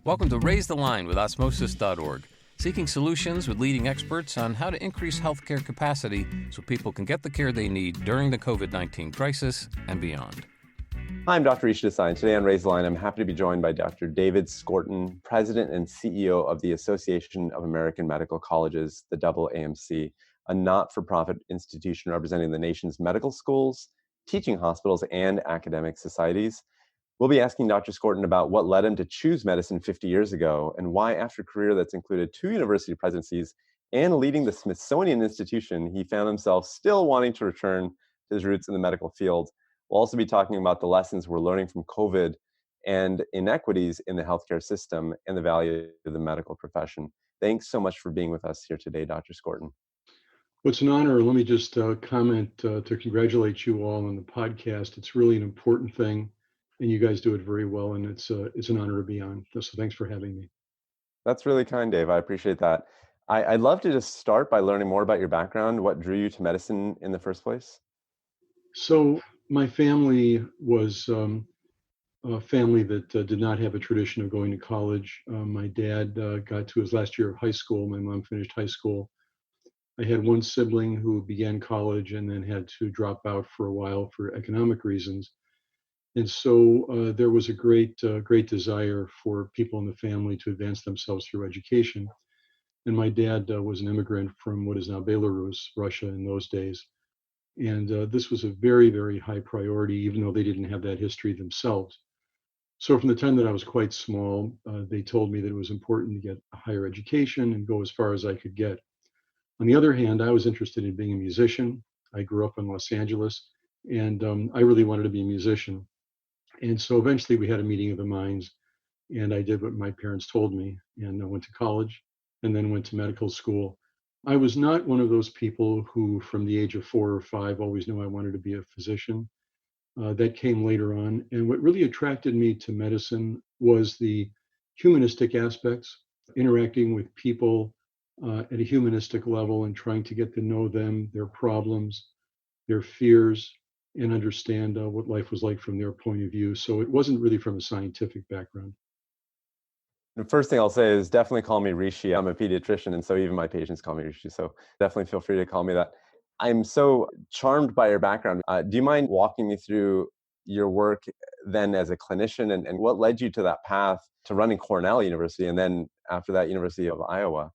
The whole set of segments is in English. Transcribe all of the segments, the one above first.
Welcome to Raise the Line with Osmosis.org, seeking solutions with leading experts on how to increase healthcare capacity so people can get the care they need during the COVID-19 crisis and beyond. Hi, I'm Dr. Rishi Desai, and today on Raise the Line, I'm happy to be joined by Dr. David Skorton, President and CEO of the Association of American Medical Colleges, the AAMC, a not-for-profit institution representing the nation's medical schools, teaching hospitals, and academic societies. We'll be asking Dr. Skorton about what led him to choose medicine 50 years ago and why, after a career that's included 2 university presidencies and leading the Smithsonian Institution, he found himself still wanting to return to his roots in the medical field. We'll also be talking about the lessons we're learning from COVID and inequities in the healthcare system and the value of the medical profession. Thanks so much for being with us here today, Dr. Skorton. Well, it's an honor. Let me just comment to congratulate you all on the podcast. It's really an important thing, and you guys do it very well, and it's an honor to be on. So thanks for having me. That's really kind, Dave. I appreciate that. I'd love to just start by learning more about your background. What drew you to medicine in the first place? So my family was a family that did not have a tradition of going to college. My dad got to his last year of high school. My mom finished high school. I had one sibling who began college and then had to drop out for a while for economic reasons. And so there was a great desire for people in the family to advance themselves through education. And my dad was an immigrant from what is now Belarus, Russia in those days. And this was a very, very high priority, even though they didn't have that history themselves. So from the time that I was quite small, they told me that it was important to get a higher education and go as far as I could get. On the other hand, I was interested in being a musician. I grew up in Los Angeles, and I really wanted to be a musician. And so eventually we had a meeting of the minds, and I did what my parents told me, and I went to college and then went to medical school. I was not one of those people who, from the age of 4 or 5, always knew I wanted to be a physician. That came later on. And what really attracted me to medicine was the humanistic aspects, interacting with people at a humanistic level and trying to get to know them, their problems, their fears, and understand what life was like from their point of view. So it wasn't really from a scientific background. The first thing I'll say is definitely call me Rishi. I'm a pediatrician, and so even my patients call me Rishi. So definitely feel free to call me that. I'm so charmed by your background. Do you mind walking me through your work then as a clinician and what led you to that path to running Cornell University and then after that, University of Iowa?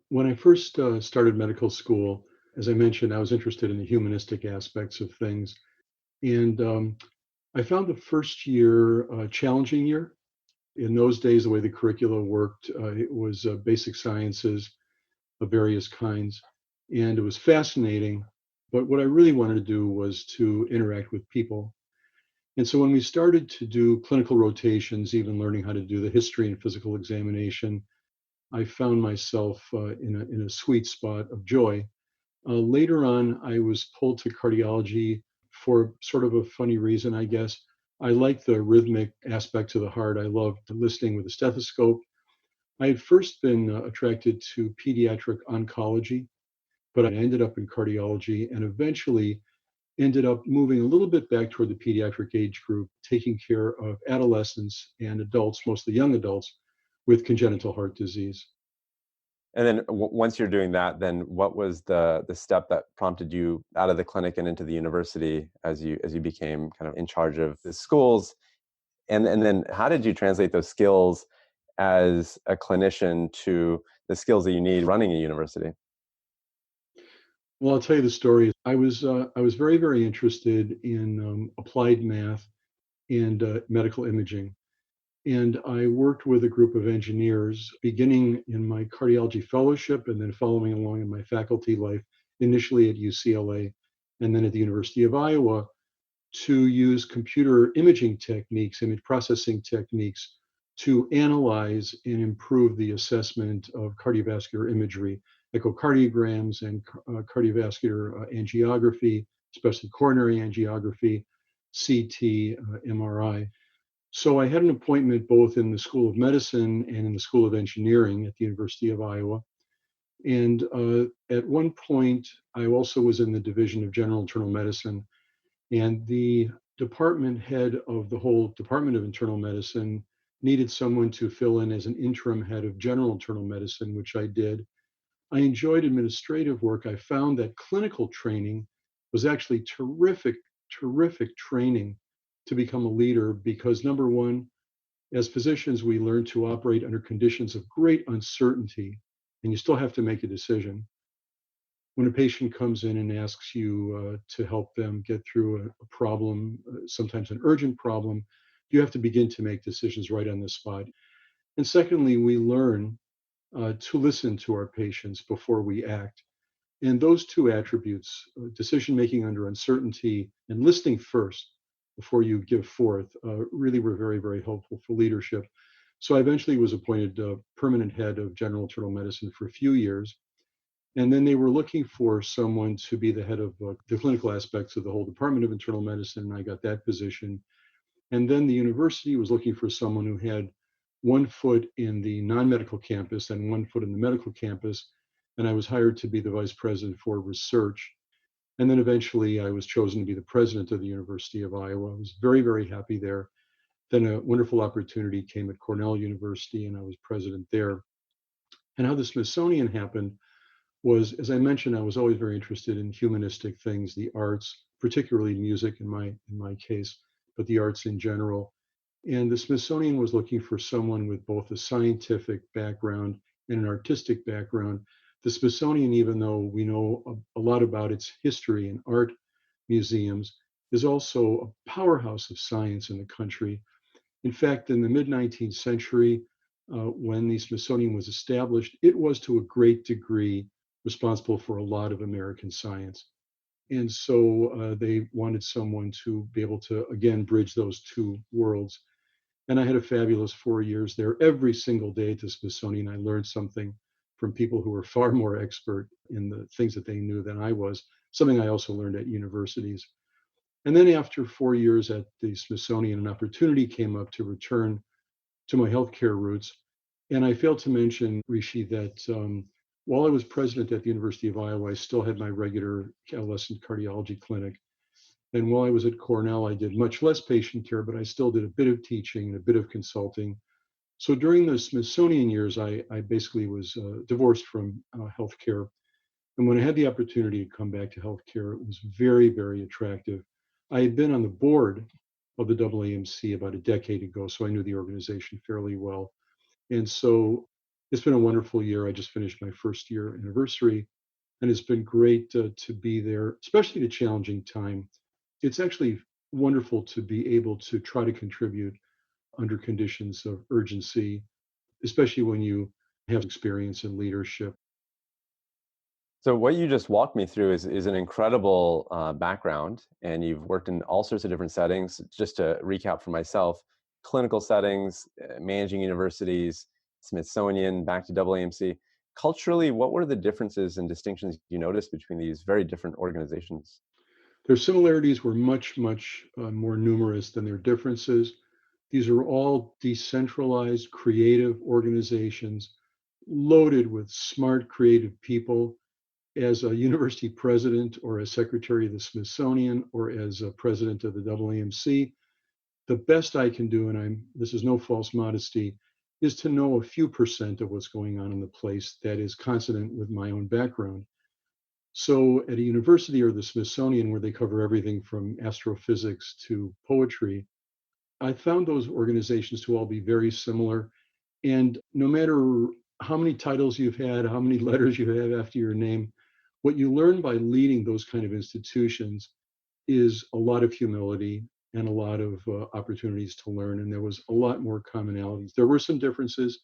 When I first started medical school, as I mentioned, I was interested in the humanistic aspects of things. And I found the first year a challenging year. In those days, the way the curricula worked, it was basic sciences of various kinds. And it was fascinating. But what I really wanted to do was to interact with people. And so when we started to do clinical rotations, even learning how to do the history and physical examination, I found myself in a sweet spot of joy. Later on, I was pulled to cardiology for sort of a funny reason, I guess. I like the rhythmic aspects of the heart. I loved listening with a stethoscope. I had first been attracted to pediatric oncology, but I ended up in cardiology and eventually ended up moving a little bit back toward the pediatric age group, taking care of adolescents and adults, mostly young adults, with congenital heart disease. And then once you're doing that, then what was the step that prompted you out of the clinic and into the university as you became kind of in charge of the schools? And then how did you translate those skills as a clinician to the skills that you need running a university? Well, I'll tell you the story. I was very, very interested in applied math and medical imaging. And I worked with a group of engineers beginning in my cardiology fellowship and then following along in my faculty life, initially at UCLA and then at the University of Iowa, to use computer imaging techniques, image processing techniques, to analyze and improve the assessment of cardiovascular imagery, echocardiograms and cardiovascular angiography, especially coronary angiography, CT, MRI. So I had an appointment both in the School of Medicine and in the School of Engineering at the University of Iowa. And at one point, I also was in the Division of General Internal Medicine. And the department head of the whole Department of Internal Medicine needed someone to fill in as an interim head of general internal medicine, which I did. I enjoyed administrative work. I found that clinical training was actually terrific training to become a leader because, number one, as physicians, we learn to operate under conditions of great uncertainty, and you still have to make a decision. When a patient comes in and asks you to help them get through a problem, sometimes an urgent problem, you have to begin to make decisions right on the spot. And secondly, we learn to listen to our patients before we act. And those two attributes, decision making under uncertainty and listening first before you give forth, really were very helpful for leadership. So I eventually was appointed permanent head of general internal medicine for a few years. And then they were looking for someone to be the head of the clinical aspects of the whole Department of Internal Medicine. And I got that position. And then the university was looking for someone who had one foot in the non-medical campus and one foot in the medical campus. And I was hired to be the vice president for research. And then eventually I was chosen to be the president of the University of Iowa. I was very happy there. Then a wonderful opportunity came at Cornell University, and I was president there. And how the Smithsonian happened was, as I mentioned, I was always very interested in humanistic things, the arts, particularly music in my case, but the arts in general. And the Smithsonian was looking for someone with both a scientific background and an artistic background. The Smithsonian, even though we know a lot about its history and art museums, is also a powerhouse of science in the country. In fact, in the mid-19th century, when the Smithsonian was established, it was to a great degree responsible for a lot of American science. And so they wanted someone to be able to, again, bridge those two worlds. And I had a fabulous 4 years there. Every single day at the Smithsonian, I learned something from people who were far more expert in the things that they knew than I was, something I also learned at universities. And then after 4 years at the Smithsonian, an opportunity came up to return to my healthcare roots. And I failed to mention, Rishi, that while I was president at the University of Iowa, I still had my regular adolescent cardiology clinic. And while I was at Cornell, I did much less patient care, but I still did a bit of teaching and a bit of consulting. So during the Smithsonian years, I basically was divorced from healthcare. And when I had the opportunity to come back to healthcare, it was very attractive. I had been on the board of the AAMC about a decade ago, so I knew the organization fairly well. And so it's been a wonderful year. I just finished my first year anniversary, and it's been great to be there, especially at a challenging time. It's actually wonderful to be able to try to contribute under conditions of urgency, especially when you have experience in leadership. So what you just walked me through is an incredible background, and you've worked in all sorts of different settings. Just to recap for myself, clinical settings, managing universities, Smithsonian, back to AAMC. Culturally, what were the differences and distinctions you noticed between these very different organizations? Their similarities were much more numerous than their differences. These are all decentralized, creative organizations loaded with smart, creative people. As a university president or as secretary of the Smithsonian or as a president of the AAMC, the best I can do, and this is no false modesty, is to know a few percent of what's going on in the place that is consonant with my own background. So at a university or the Smithsonian, where they cover everything from astrophysics to poetry, I found those organizations to all be very similar. And no matter how many titles you've had, how many letters you have after your name, what you learn by leading those kind of institutions is a lot of humility and a lot of opportunities to learn. And there was a lot more commonalities. There were some differences.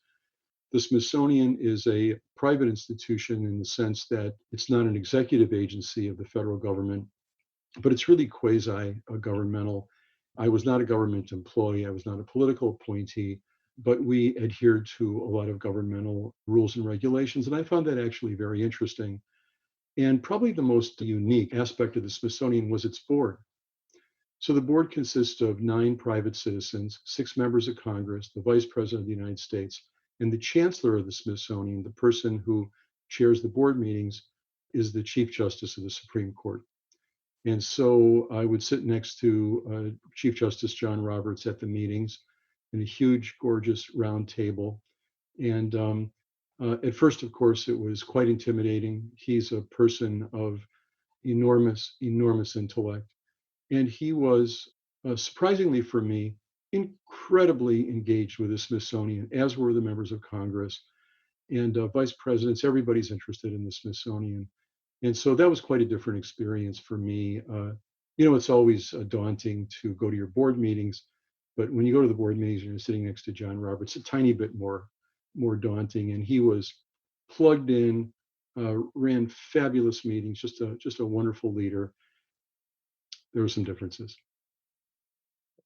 The Smithsonian is a private institution in the sense that it's not an executive agency of the federal government, but it's really quasi-governmental. I was not a government employee. I was not a political appointee, but we adhered to a lot of governmental rules and regulations. And I found that actually very interesting. And probably the most unique aspect of the Smithsonian was its board. So the board consists of 9 private citizens, 6 members of Congress, the Vice President of the United States, and the Chancellor of the Smithsonian, the person who chairs the board meetings, is the Chief Justice of the Supreme Court. And so I would sit next to Chief Justice John Roberts at the meetings. in a huge, gorgeous round table. And at first, of course, it was quite intimidating. He's a person of enormous, enormous intellect. And he was, surprisingly for me, incredibly engaged with the Smithsonian, as were the members of Congress and vice presidents. Everybody's interested in the Smithsonian. And so that was quite a different experience for me. It's always daunting to go to your board meetings, but when you go to the board meetings and you're sitting next to John Roberts, a tiny bit more daunting. And he was plugged in, ran fabulous meetings, just a wonderful leader. There were some differences.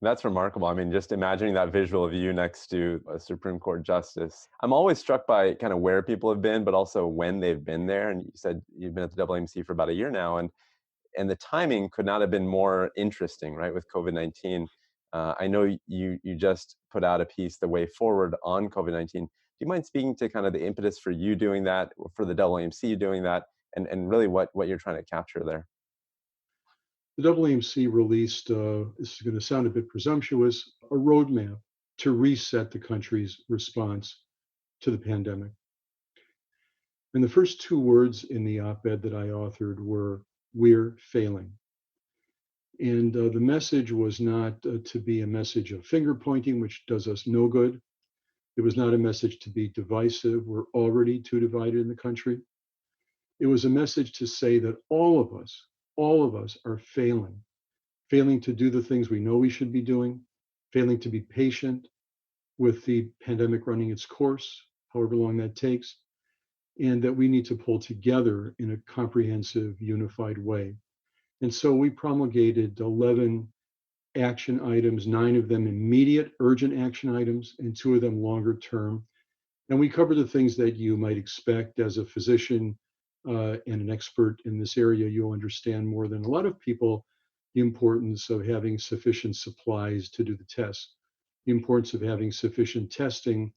That's remarkable. I mean, just imagining that visual of you next to a Supreme Court justice. I'm always struck by kind of where people have been, but also when they've been there. And you said you've been at the AAMC for about a year now, and the timing could not have been more interesting, right? With COVID-19. I know you just put out a piece, The Way Forward, on COVID-19. Do you mind speaking to kind of the impetus for you doing that, for the AAMC doing that, and really what you're trying to capture there? The AAMC released, this is going to sound a bit presumptuous, a roadmap to reset the country's response to the pandemic. And the first two words in the op-ed that I authored were, "We're failing." And the message was not to be a message of finger pointing, which does us no good. It was not a message to be divisive. We're already too divided in the country. It was a message to say that all of us are failing to do the things we know we should be doing, failing to be patient with the pandemic running its course, however long that takes, and that we need to pull together in a comprehensive, unified way. And so we promulgated 11 action items, 9 of them immediate, urgent action items, and 2 of them longer term. And we covered the things that you might expect as a physician and an expert in this area. You'll understand more than a lot of people the importance of having sufficient supplies to do the tests, the importance of having sufficient testing.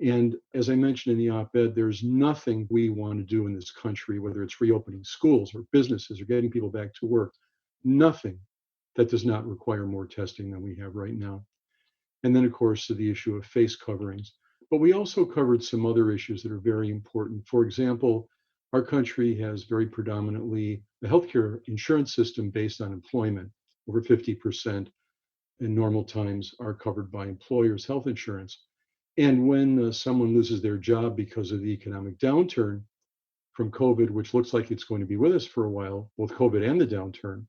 And as I mentioned in the op-ed, there's nothing we want to do in this country, whether it's reopening schools or businesses or getting people back to work, nothing that does not require more testing than we have right now. And then, of course, the issue of face coverings. But we also covered some other issues that are very important. For example, our country has very predominantly a healthcare insurance system based on employment. Over 50% in normal times are covered by employers' health insurance. And when someone loses their job because of the economic downturn from COVID, which looks like it's going to be with us for a while, both COVID and the downturn,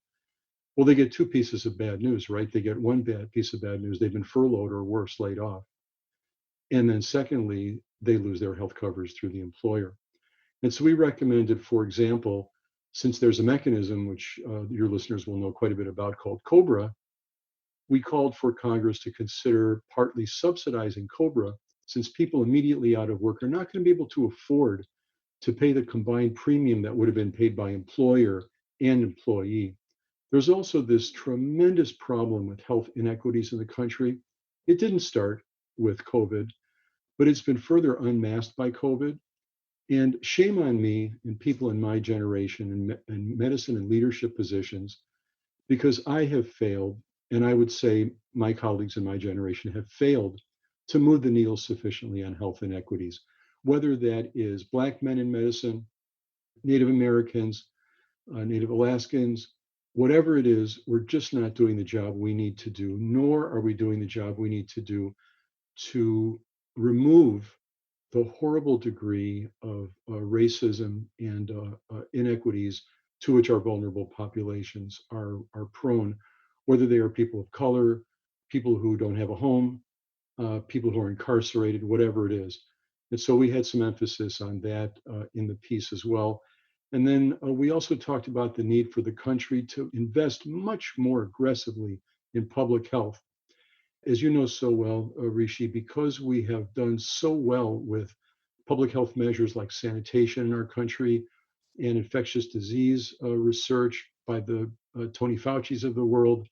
well, they get 2 pieces of bad news, right? They get one bad piece of bad news. They've been furloughed or worse, laid off. And then secondly, they lose their health coverage through the employer. And so we recommended, for example, since there's a mechanism which your listeners will know quite a bit about called COBRA, we called for Congress to consider partly subsidizing COBRA, since people immediately out of work are not going to be able to afford to pay the combined premium that would have been paid by employer and employee. There's also this tremendous problem with health inequities in the country. It didn't start with COVID, but it's been further unmasked by COVID. And shame on me and people in my generation in medicine and leadership positions, because I have failed, and I would say my colleagues in my generation have failed to move the needle sufficiently on health inequities, whether that is Black men in medicine, Native Americans, Native Alaskans, whatever it is, we're just not doing the job we need to do, nor are we doing the job we need to do to remove the horrible degree of racism and inequities to which our vulnerable populations are prone, whether they are people of color, people who don't have a home, people who are incarcerated, whatever it is. And so we had some emphasis on that in the piece as well. And then we also talked about the need for the country to invest much more aggressively in public health. As you know so well, Rishi, because we have done so well with public health measures like sanitation in our country and infectious disease research by the Tony Fauci's of the world,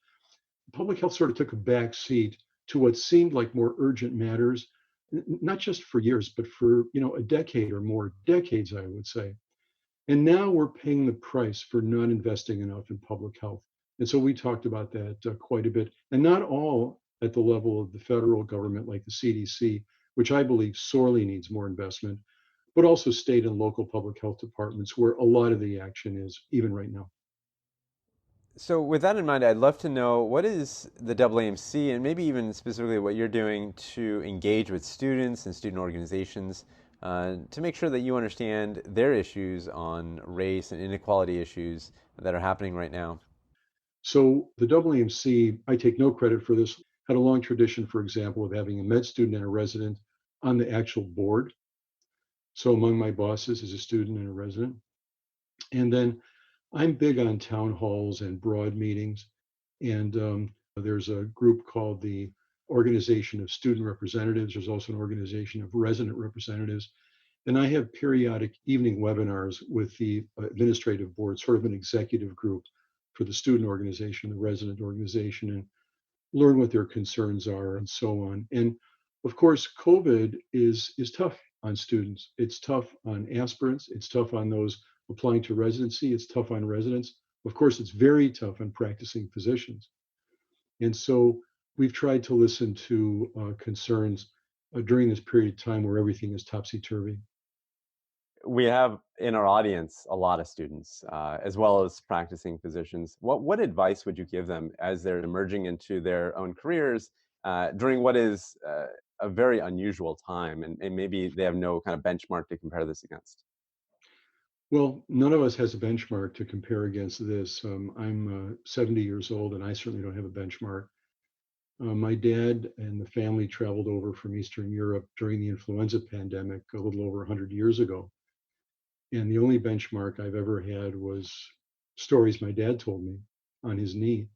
public health sort of took a back seat to what seemed like more urgent matters, not just for years, but for a decade or more, decades, I would say. And now we're paying the price for not investing enough in public health. And so we talked about that quite a bit. And not all at the level of the federal government, like the CDC, which I believe sorely needs more investment, but also state and local public health departments, where a lot of the action is, even right now. So with that in mind, I'd love to know what is the AAMC and maybe even specifically what you're doing to engage with students and student organizations to make sure that you understand their issues on race and inequality issues that are happening right now. So the AAMC, I take no credit for this, had a long tradition, for example, of having a med student and a resident on the actual board. So among my bosses is a student and a resident. And then I'm big on town halls and broad meetings. And there's a group called the Organization of Student Representatives. There's also an organization of resident representatives. And I have periodic evening webinars with the administrative board, sort of an executive group for the student organization, the resident organization, and learn what their concerns are and so on. And of course, COVID is tough on students. It's tough on aspirants. It's tough on those applying to residency. It's tough on residents. Of course, it's very tough on practicing physicians. And so we've tried to listen to concerns during this period of time where everything is topsy-turvy. We have in our audience a lot of students, as well as practicing physicians. What advice would you give them as they're emerging into their own careers during what is a very unusual time, and maybe they have no kind of benchmark to compare this against? Well, none of us has a benchmark to compare against this. I'm 70 years old, and I certainly don't have a benchmark. My dad and the family traveled over from Eastern Europe during the influenza pandemic a little over 100 years ago. And the only benchmark I've ever had was stories my dad told me on his knee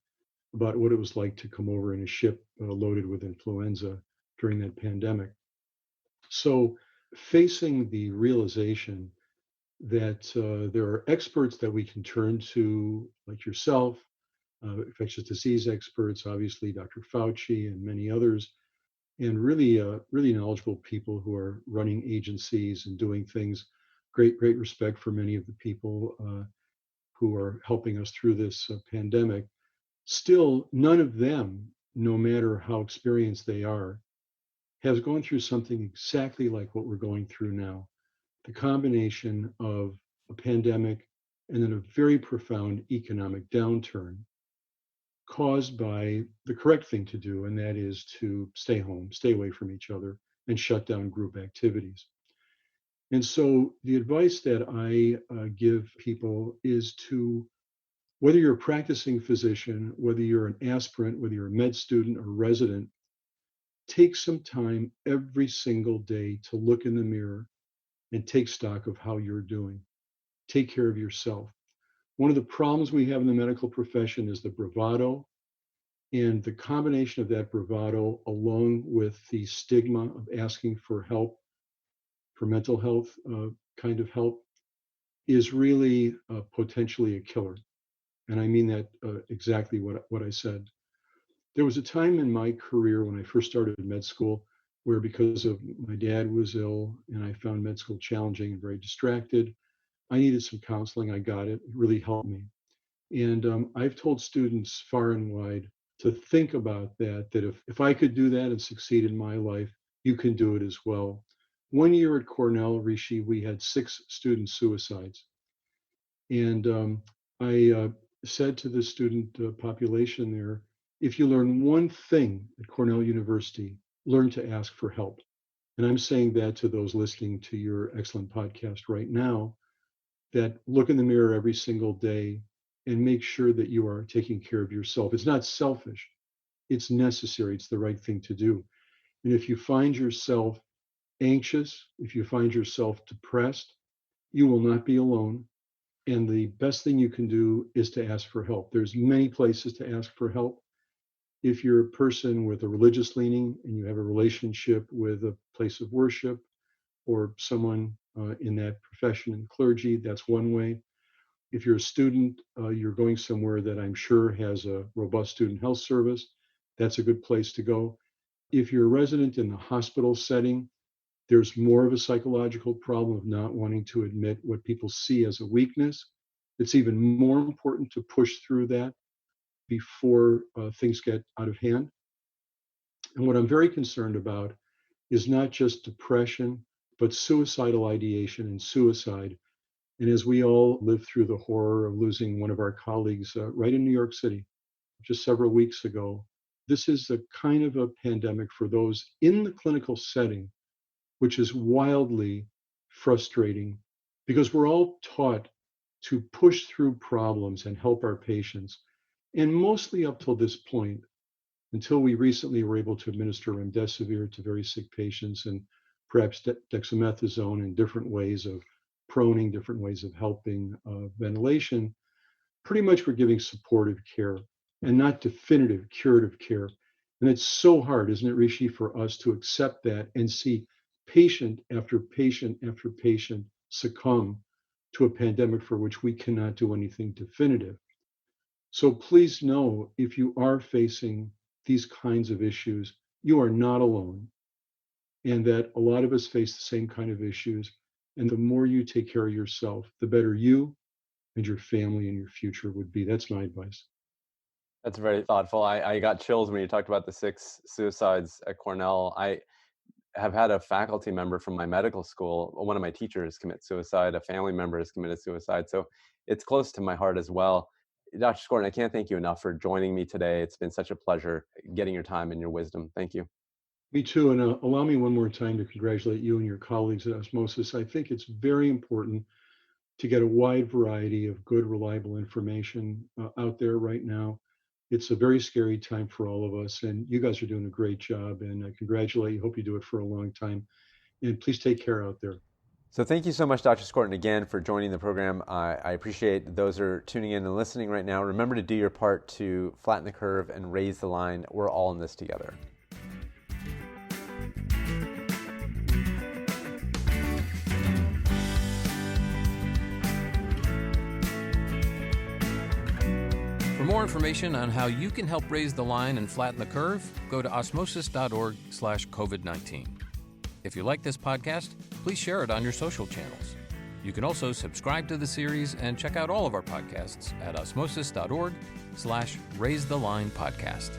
about what it was like to come over in a ship loaded with influenza during that pandemic. So, facing the realization that there are experts that we can turn to, like yourself, infectious disease experts, obviously Dr. Fauci and many others, and really knowledgeable people who are running agencies and doing things. Great respect for many of the people who are helping us through this pandemic. Still, none of them, no matter how experienced they are, has gone through something exactly like what we're going through now. The combination of a pandemic and then a very profound economic downturn caused by the correct thing to do, and that is to stay home, stay away from each other, and shut down group activities. And so the advice that I give people is to, whether you're a practicing physician, whether you're an aspirant, whether you're a med student or resident, take some time every single day to look in the mirror and take stock of how you're doing. Take care of yourself. One of the problems we have in the medical profession is the bravado, and the combination of that bravado along with the stigma of asking for help, for mental health kind of help, is really potentially a killer. And I mean that exactly what I said. There was a time in my career when I first started med school where, because of my dad was ill and I found med school challenging and very distracted, I needed some counseling. I got it. It really helped me. And I've told students far and wide to think about that if I could do that and succeed in my life, you can do it as well. One year at Cornell, Rishi, we had 6 student suicides. And I said to the student population there, if you learn one thing at Cornell University, learn to ask for help. And I'm saying that to those listening to your excellent podcast right now, that look in the mirror every single day and make sure that you are taking care of yourself. It's not selfish, it's necessary, it's the right thing to do. And if you find yourself anxious, if you find yourself depressed, you will not be alone. And the best thing you can do is to ask for help. There's many places to ask for help. If you're a person with a religious leaning and you have a relationship with a place of worship or someone in that profession and clergy, that's one way. If you're a student, you're going somewhere that I'm sure has a robust student health service, that's a good place to go. If you're a resident in the hospital setting, there's more of a psychological problem of not wanting to admit what people see as a weakness. It's even more important to push through that before things get out of hand. And what I'm very concerned about is not just depression, but suicidal ideation and suicide. And as we all live through the horror of losing one of our colleagues right in New York City just several weeks ago, this is a kind of a pandemic for those in the clinical setting, which is wildly frustrating because we're all taught to push through problems and help our patients. And mostly up till this point, until we recently were able to administer remdesivir to very sick patients and perhaps dexamethasone and different ways of proning, different ways of helping ventilation, pretty much we're giving supportive care and not definitive curative care. And it's so hard, isn't it, Rishi, for us to accept that and see patient after patient after patient succumb to a pandemic for which we cannot do anything definitive. So please know, if you are facing these kinds of issues, you are not alone, and that a lot of us face the same kind of issues. And the more you take care of yourself, the better you and your family and your future would be. That's my advice. That's very thoughtful. I got chills when you talked about the 6 suicides at Cornell. I have had a faculty member from my medical school, one of my teachers, commit suicide. A family member has committed suicide. So it's close to my heart as well. Dr. Skorton, I can't thank you enough for joining me today. It's been such a pleasure getting your time and your wisdom. Thank you. Me too. And allow me one more time to congratulate you and your colleagues at Osmosis. I think it's very important to get a wide variety of good, reliable information out there right now. It's a very scary time for all of us, and you guys are doing a great job, and I congratulate you. Hope you do it for a long time. And please take care out there. So thank you so much, Dr. Skorton, again, for joining the program. I appreciate those who are tuning in and listening right now. Remember to do your part to flatten the curve and raise the line. We're all in this together. For more information on how you can help raise the line and flatten the curve, go to osmosis.org/COVID-19. If you like this podcast, please share it on your social channels. You can also subscribe to the series and check out all of our podcasts at osmosis.org/raisethelinepodcast.